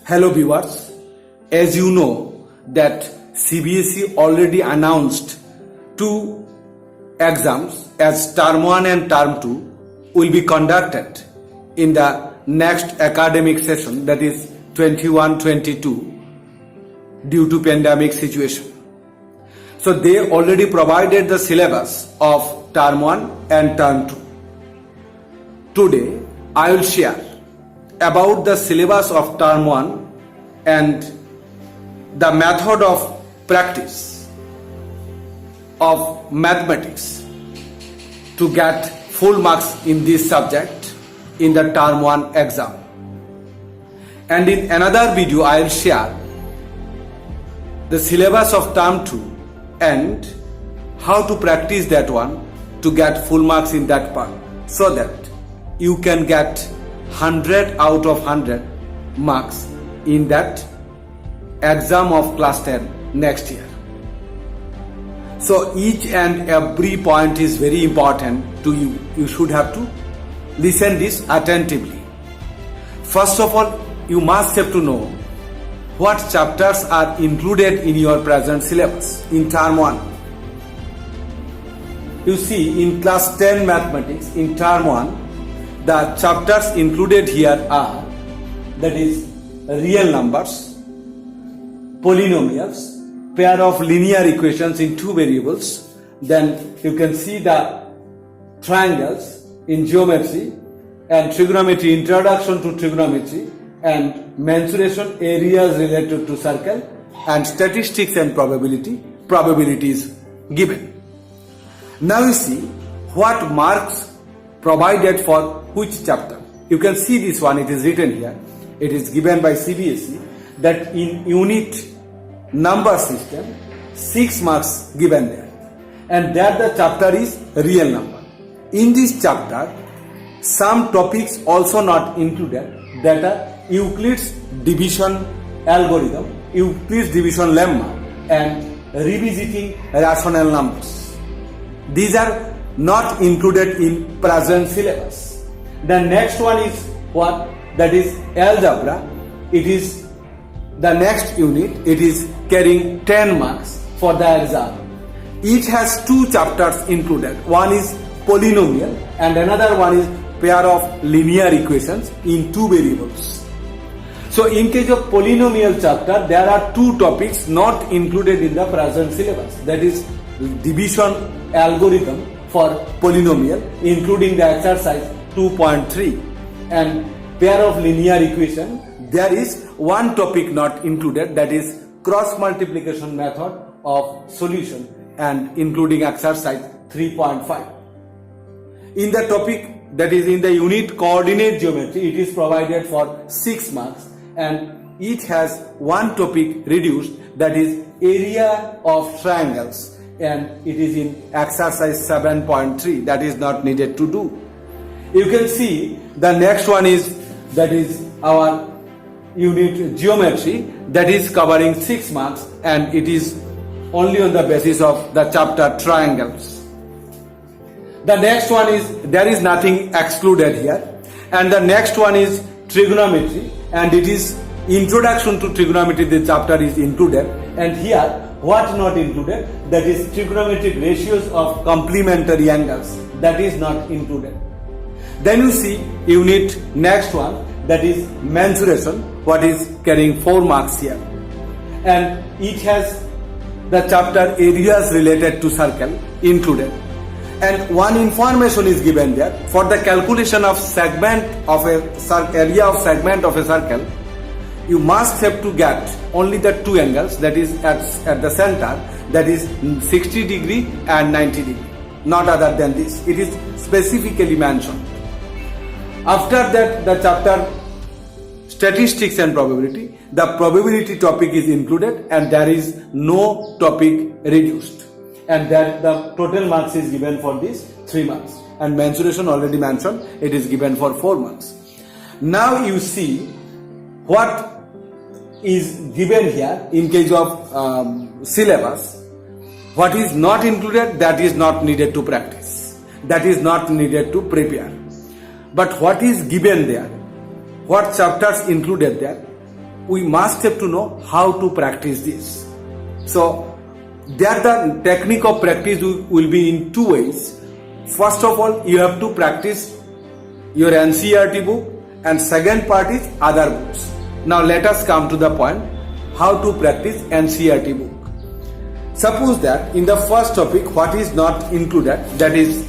Hello viewers, as you know that CBSE already announced two exams as Term 1 and Term 2 will be conducted in the next academic session, that is 21-22, due to pandemic situation. So they already provided the syllabus of Term 1 and Term 2. Today I will share about the syllabus of Term 1 and the method of practice of mathematics to get full marks in this subject in the Term 1 exam. And in another video I will share the syllabus of Term 2 and how to practice that one to get full marks in that part, so that you can get 100 out of 100 marks in that exam of class 10 next year. So each and every point is very important to you. You should have to listen this attentively. First of all, you must have to know what chapters are included in your present syllabus in Term 1. You see, in class 10 mathematics, in Term 1, the chapters included here are, that is, real numbers, polynomials, pair of linear equations in two variables. Then you can see the triangles in geometry and trigonometry, introduction to trigonometry, and mensuration, areas related to circle, and statistics and probability is given. Now you see what marks provided for which chapter. You can see this one, it is written here. It is given by CBSE that in unit number system 6 marks given there, and that the chapter is real number. In this chapter some topics also not included, that are Euclid's division algorithm, Euclid's division lemma, and revisiting rational numbers. These are not included in present syllabus. The next one is what? That is algebra. It is the next unit. It is carrying 10 marks for the exam. Each has two chapters included. One is polynomial and another one is pair of linear equations in two variables. So in case of polynomial chapter, there are two topics not included in the present syllabus. That is division algorithm for polynomial, including the exercise 2.3, and pair of linear equation. There is one topic not included, that is cross multiplication method of solution, and including exercise 3.5. In the topic, that is in the unit coordinate geometry, it is provided for 6 marks, and each has one topic reduced, that is area of triangles, and it is in exercise 7.3, that is not needed to do. You can see the next one is, that is our unit geometry, that is covering 6 marks, and it is only on the basis of the chapter triangles. The next one is, there is nothing excluded here, and the next one is trigonometry, and it is introduction to trigonometry, the chapter is included, and here what not included, that is trigonometric ratios of complementary angles, that is not included. Then you see unit next one, that is mensuration, what is carrying 4 marks here, and each has the chapter areas related to circle included, and one information is given there for the calculation of segment of a area of segment of a circle. You must have to get only the two angles, that is at the center, that is 60 degree and 90 degree, not other than this. It is specifically mentioned. After that, the chapter statistics and probability, the probability topic is included, and there is no topic reduced, and that the total marks is given for this 3 marks, and mensuration already mentioned, it is given for 4 marks. Now you see what is given here in case of syllabus. What is not included, that is not needed to practice, that is not needed to prepare. But what is given there, what chapters included there, we must have to know how to practice this. So there the technique of practice will be in two ways. First of all, you have to practice your NCERT book, and second part is other books. Now let us come to the point, how to practice NCERT book. Suppose that in the first topic, what is not included, that is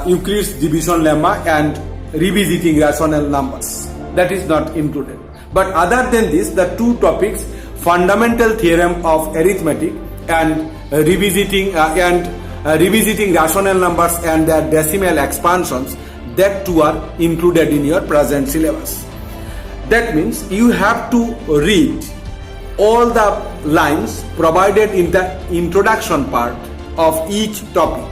Euclid's division lemma and revisiting rational numbers, that is not included. But other than this, the two topics, fundamental theorem of arithmetic and revisiting rational numbers and their decimal expansions, that two are included in your present syllabus. That means you have to read all the lines provided in the introduction part of each topic.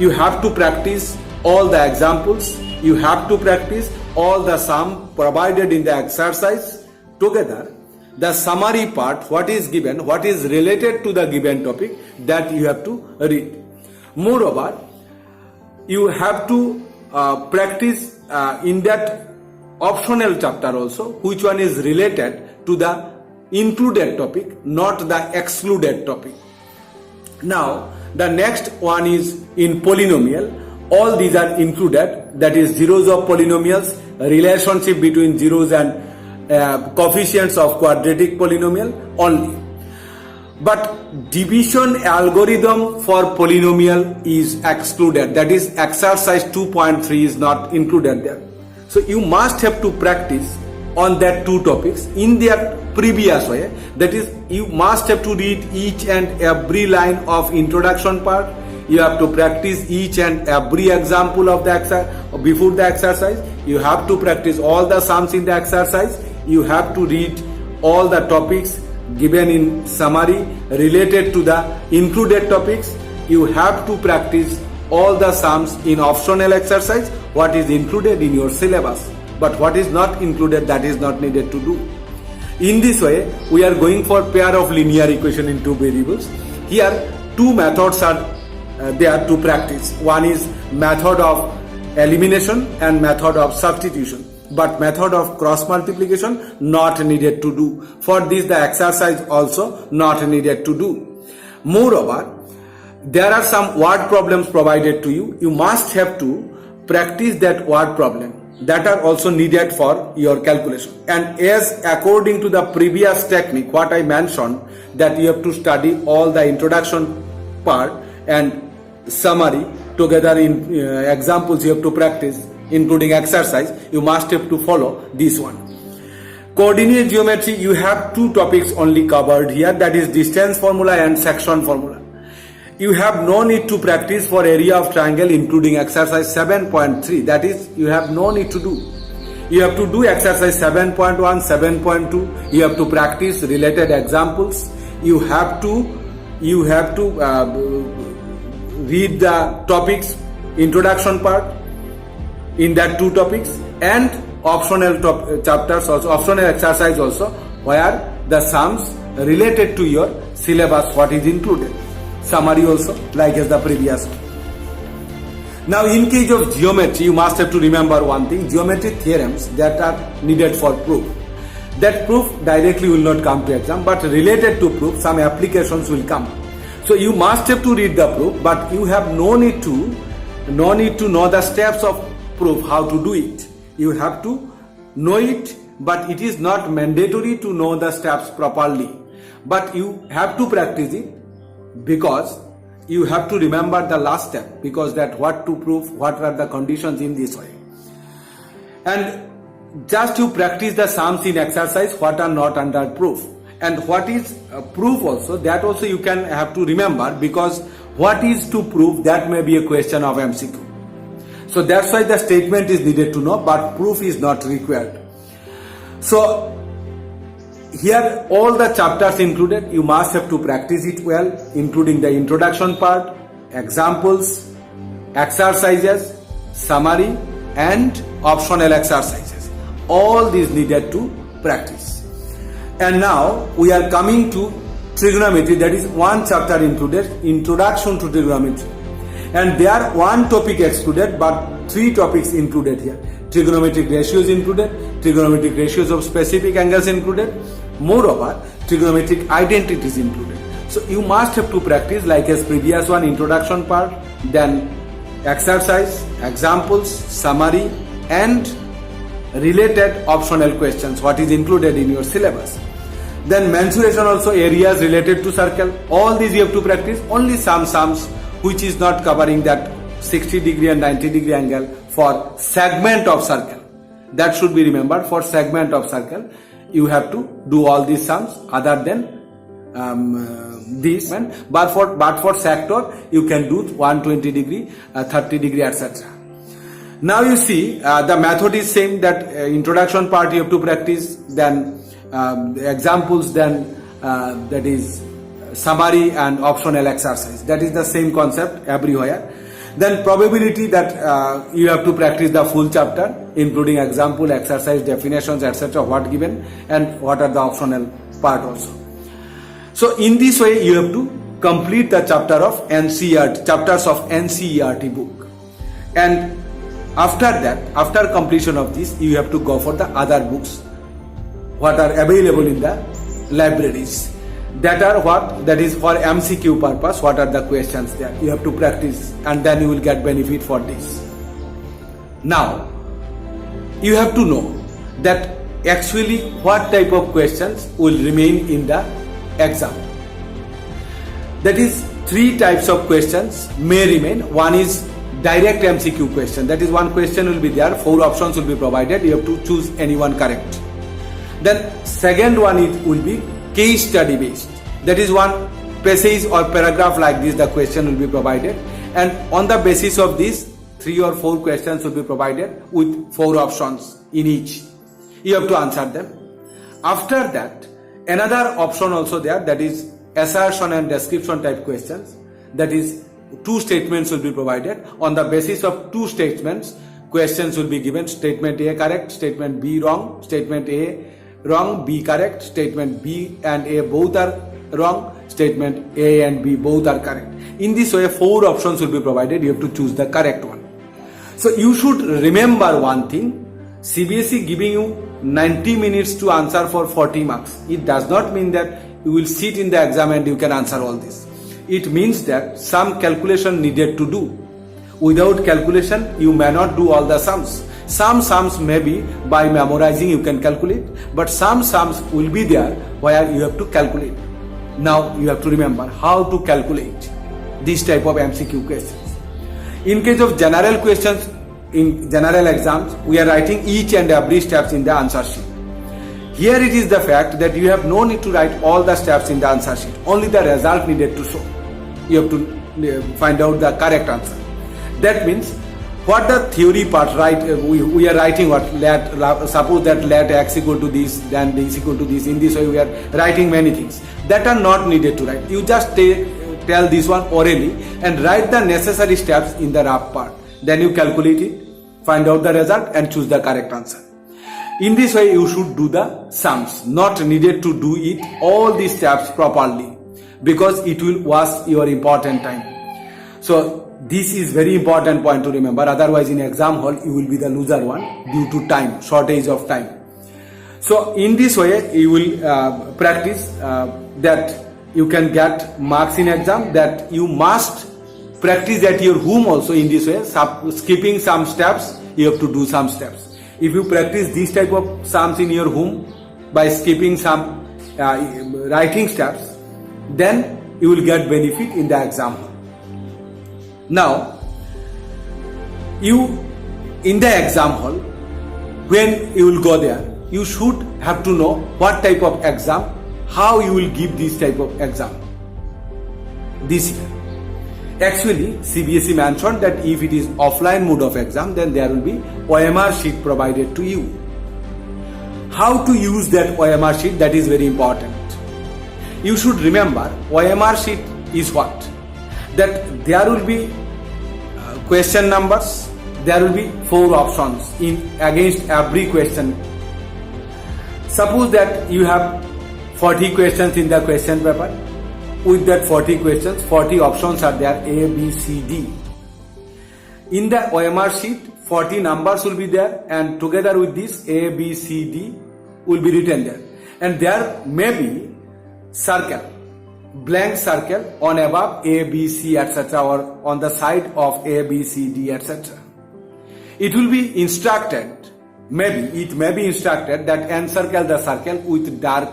You have to practice all the examples. You have to practice all the sum provided in the exercise. Together, the summary part, what is given, what is related to the given topic, that you have to read. Moreover, you have to practice in that optional chapter also, which one is related to the included topic, not the excluded topic. Now, the next one is in polynomial. All these are included, that is zeros of polynomials, relationship between zeros and coefficients of quadratic polynomial only. But division algorithm for polynomial is excluded, that is exercise 2.3 is not included there. So you must have to practice on that two topics in their previous way, that is you must have to read each and every line of introduction part. You have to practice each and every example of the exercise before the exercise. You have to practice all the sums in the exercise. You have to read all the topics given in summary related to the included topics. You have to practice all the sums in optional exercise, what is included in your syllabus. But what is not included, that is not needed to do. In this way, we are going for pair of linear equation in two variables. Here, two methods are there to practice. One is method of elimination and method of substitution. But method of cross multiplication not needed to do. For this, the exercise also not needed to do. Moreover, there are some word problems provided to you. You must have to practice that word problem. That are also needed for your calculation. And as according to the previous technique, what I mentioned, that you have to study all the introduction part and summary together in examples you have to practice, including exercise, you must have to follow this one. Coordinate geometry, you have two topics only covered here, that is distance formula and section formula. You have no need to practice for area of triangle, including exercise 7.3. That is, you have no need to do. You have to do exercise 7.1, 7.2. You have to practice related examples. You have to read the topics, introduction part in that two topics, and optional chapters also, optional exercise also, where the sums related to your syllabus, what is included. Summary also, like as the previous one. Now in case of geometry, you must have to remember one thing, geometric theorems that are needed for proof. That proof directly will not come to exam, but related to proof, some applications will come. So you must have to read the proof, but you have no need to know the steps of proof, how to do it. You have to know it, but it is not mandatory to know the steps properly. But you have to practice it, because you have to remember the last step, because that what to prove, what are the conditions in this way. And just to practice the sums in exercise, what are not under proof. And what is proof also, that also you can have to remember, because what is to prove, that may be a question of MCQ. So that's why the statement is needed to know, but proof is not required. So here all the chapters included, you must have to practice it well, including the introduction part, examples, exercises, summary and optional exercises. All these needed to practice. And now we are coming to trigonometry, that is one chapter included, introduction to trigonometry. And there one topic excluded, but three topics included here. Trigonometric ratios included, trigonometric ratios of specific angles included, moreover, trigonometric identities included. So you must have to practice like as previous one, introduction part, then exercise, examples, summary and related optional questions, what is included in your syllabus. Then mensuration also, areas related to circle, all these you have to practice. Only some sums which is not covering that 60 degree and 90 degree angle for segment of circle. That should be remembered. For segment of circle, you have to do all these sums other than these. But for sector, you can do 120 degree, 30 degree, etc. Now you see the method is same, that introduction part you have to practice, then examples, then that is summary and optional exercise. That is the same concept everywhere. Then probability, that you have to practice the full chapter including example, exercise, definitions, etc. what given and what are the optional part also. So in this way you have to complete the chapter of NCERT, chapters of NCERT book. And after that, after completion of this, you have to go for the other books what are available in the libraries. That are what? That is for MCQ purpose. What are the questions there? You have to practice and then you will get benefit for this. Now, you have to know that actually what type of questions will remain in the exam. That is, three types of questions may remain. One is direct MCQ question. That is, one question will be there, 4 options will be provided. You have to choose any one correct. Then second one, it will be case study based. That is, one passage or paragraph like this, the question will be provided, and on the basis of this 3 or 4 questions will be provided with 4 options in each. You have to answer them. After that, another option also there, that is assertion and description type questions. That is, 2 statements will be provided. On the basis of 2 statements, questions will be given. Statement A correct, statement B wrong, statement A wrong, B correct, statement B and A both are wrong, statement A and B both are correct. In this way 4 options will be provided. You have to choose the correct one. So you should remember one thing, CBSE giving you 90 minutes to answer for 40 marks. It does not mean that you will sit in the exam and you can answer all this. It means that some calculation needed to do. Without calculation, you may not do all the sums. Some sums may be by memorizing you can calculate, but some sums will be there where you have to calculate. Now you have to remember how to calculate this type of MCQ questions. In case of general questions, in general exams, we are writing each and every steps in the answer sheet. Here it is the fact that you have no need to write all the steps in the answer sheet. Only the result needed to show. You have to find out the correct answer. That means what the theory part, right? We are writing what? Suppose that let x equal to this, then this equal to this. In this way we are writing many things that are not needed to write. You just tell this one orally and write the necessary steps in the rough part. Then you calculate it, find out the result and choose the correct answer. In this way you should do the sums. Not needed to do it all these steps properly, because it will waste your important time. So this is very important point to remember. Otherwise in exam hall you will be the loser one due to time, shortage of time. So in this way you will practice that you can get marks in exam. That you must practice at your home also. In this way, skipping some steps, you have to do some steps. If you practice this type of sums in your home by skipping some writing steps, then you will get benefit in the exam hall. Now, you in the exam hall, when you will go there, you should have to know what type of exam, how you will give this type of exam this year. Actually, CBSE mentioned that if it is offline mode of exam, then there will be OMR sheet provided to you. How to use that OMR sheet, that is very important. You should remember OMR sheet is what? That there will be question numbers, there will be 4 options in against every question. Suppose that you have 40 questions in the question paper. With that 40 questions, 40 options are there, A, B, C, D. In the OMR sheet, 40 numbers will be there, and together with this A, B, C, D will be written there. And there may be circle, blank circle on above A, B, C, etc. or on the side of A, B, C, D, etc. It will be instructed, it may be instructed that encircle the circle with dark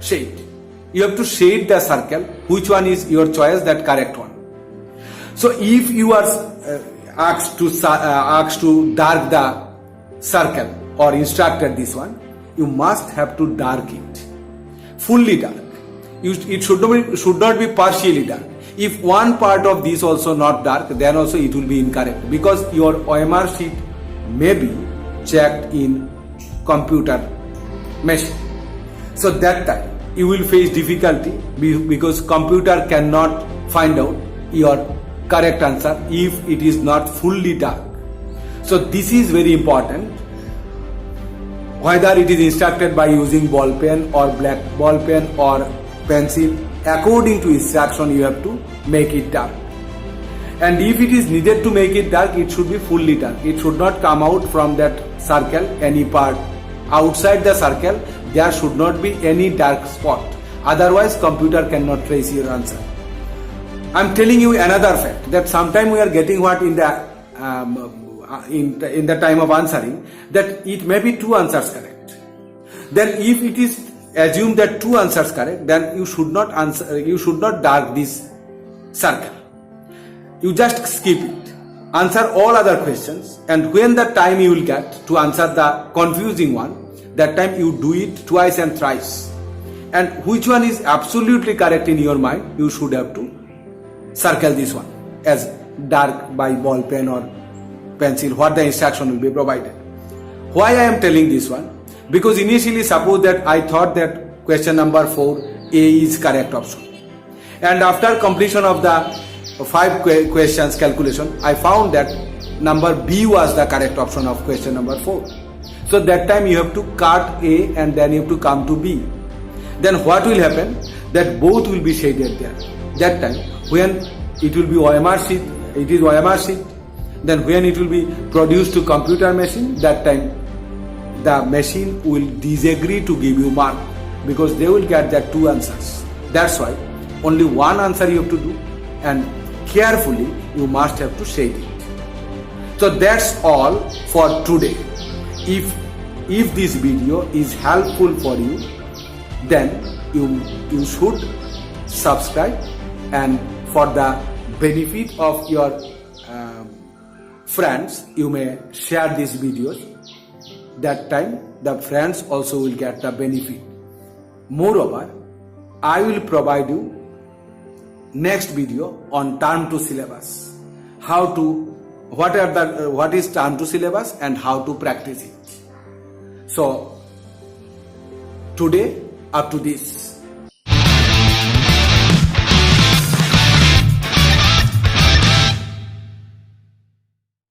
shade. You have to shade the circle, which one is your choice, that correct one. So if you are asked to dark the circle or instructed this one, you must have to dark it, fully dark. It should not be partially dark. If one part of this also not dark, then also it will be incorrect, because your OMR sheet may be checked in computer machine. So that time you will face difficulty, because computer cannot find out your correct answer if it is not fully dark. So this is very important. Whether it is instructed by using ball pen or black ball pen or pencil, according to instruction you have to make it dark. And if it is needed to make it dark, it should be fully dark. It should not come out from that circle any part. Outside the circle there should not be any dark spot. Otherwise computer cannot trace your answer. I am telling you another fact, that sometime we are getting what in the time of answering, that it may be two answers correct. Then if it is assumed that two answers correct, then you should not dark this circle. You just skip it. Answer all other questions, and when the time you will get to answer the confusing one, that time you do it twice and thrice. And which one is absolutely correct in your mind, you should have to circle this one as dark by ball pen or pencil, what the instruction will be provided. Why I am telling this one? Because initially suppose that I thought that question number 4, A is correct option. And after completion of the 5 questions calculation, I found that number B was the correct option of question number 4. So that time you have to cut A and then you have to come to B. Then what will happen? That both will be shaded there. That time when it will be OMR sheet, it is OMR sheet. Then when it will be produced to computer machine, that time the machine will disagree to give you mark, because they will get that two answers. That's why only one answer you have to do, and carefully you must have to shade it. So that's all for today. If this video is helpful for you, then you should subscribe, and for the benefit of your friends, you may share these videos. That time the friends also will get the benefit. Moreover, I will provide you next video on term to syllabus, what is term to syllabus and how to practice it. So today up to this.